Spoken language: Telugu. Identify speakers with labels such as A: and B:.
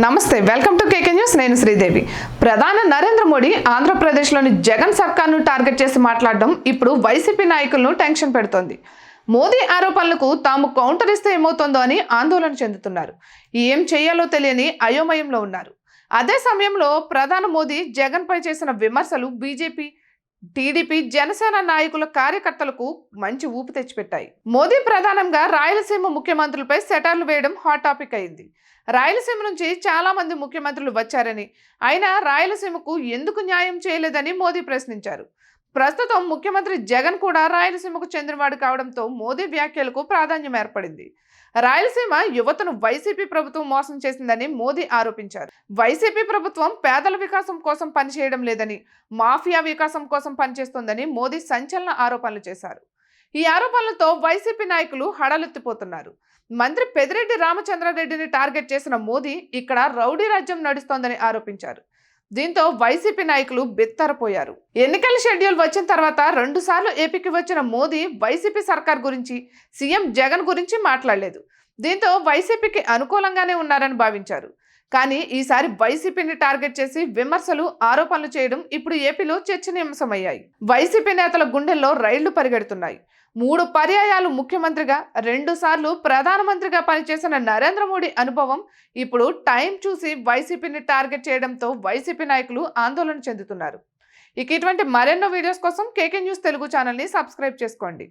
A: నమస్తే వెల్కమ్ టు కేకే న్యూస్ నేను శ్రీదేవి ప్రధాని నరేంద్ర మోడీ ఆంధ్రప్రదేశ్లోని జగన్ సర్కార్ను టార్గెట్ చేసి మాట్లాడడం ఇప్పుడు వైసీపీ నాయకులను టెన్షన్ పెడుతోంది మోదీ ఆరోపణలకు తాము కౌంటర్ ఇస్తే ఏమవుతుందో అని ఆందోళన చెందుతున్నారు ఏం చేయాలో తెలియని అయోమయంలో ఉన్నారు అదే సమయంలో ప్రధాని మోదీ జగన్ పై చేసిన విమర్శలు బీజేపీ టీడీపీ జనసేన నాయకుల కార్యకర్తలకు మంచి ఊపు తెచ్చిపెట్టాయి మోదీ ప్రధానంగా రాయలసీమ ముఖ్యమంత్రులపై సెటర్లు వేయడం హాట్ టాపిక్ అయింది రాయలసీమ నుంచి చాలా మంది ముఖ్యమంత్రులు వచ్చారని అయినా రాయలసీమకు ఎందుకు న్యాయం చేయలేదని మోదీ ప్రశ్నించారు ప్రస్తుతం ముఖ్యమంత్రి జగన్ కూడా రాయలసీమకు చెందినవాడు కావడంతో మోదీ వ్యాఖ్యలకు ప్రాధాన్యం ఏర్పడింది రాయలసీమ యువతను వైసీపీ ప్రభుత్వం మోసం చేసిందని మోదీ ఆరోపించారు వైసీపీ ప్రభుత్వం పేదల వికాసం కోసం పనిచేయడం లేదని మాఫియా వికాసం కోసం పనిచేస్తోందని మోదీ సంచలన ఆరోపణలు చేశారు ఈ ఆరోపణలతో వైసీపీ నాయకులు హడలెత్తిపోతున్నారు మంత్రి పెద్దిరెడ్డి రామచంద్రారెడ్డిని టార్గెట్ చేసిన మోదీ ఇక్కడ రౌడీ రాజ్యం నడుస్తోందని ఆరోపించారు దీంతో వైసీపీ నాయకులు బెత్తరపోయారు ఎన్నికల షెడ్యూల్ వచ్చిన తర్వాత 2 సార్లు ఏపీకి వచ్చిన మోదీ వైసీపీ సర్కార్ గురించి సీఎం జగన్ గురించి మాట్లాడలేదు దీంతో వైసీపీకి అనుకూలంగానే ఉన్నారని భావించారు కానీ ఈసారి వైసీపీని టార్గెట్ చేసి విమర్శలు ఆరోపణలు చేయడం ఇప్పుడు ఏపీలో చర్చనీయాంశమయ్యాయి వైసీపీ నేతల గుండెల్లో రైళ్లు పరిగెడుతున్నాయి 3 పర్యాయాలు ముఖ్యమంత్రిగా 2 సార్లు ప్రధానమంత్రిగా పనిచేసిన నరేంద్ర మోడీ అనుభవం ఇప్పుడు టైం చూసి వైసీపీని టార్గెట్ చేయడంతో వైసీపీ నాయకులు ఆందోళన చెందుతున్నారు ఇక ఇటువంటి మరెన్నో వీడియోస్ కోసం కేకే న్యూస్ తెలుగు ఛానల్ని సబ్స్క్రైబ్ చేసుకోండి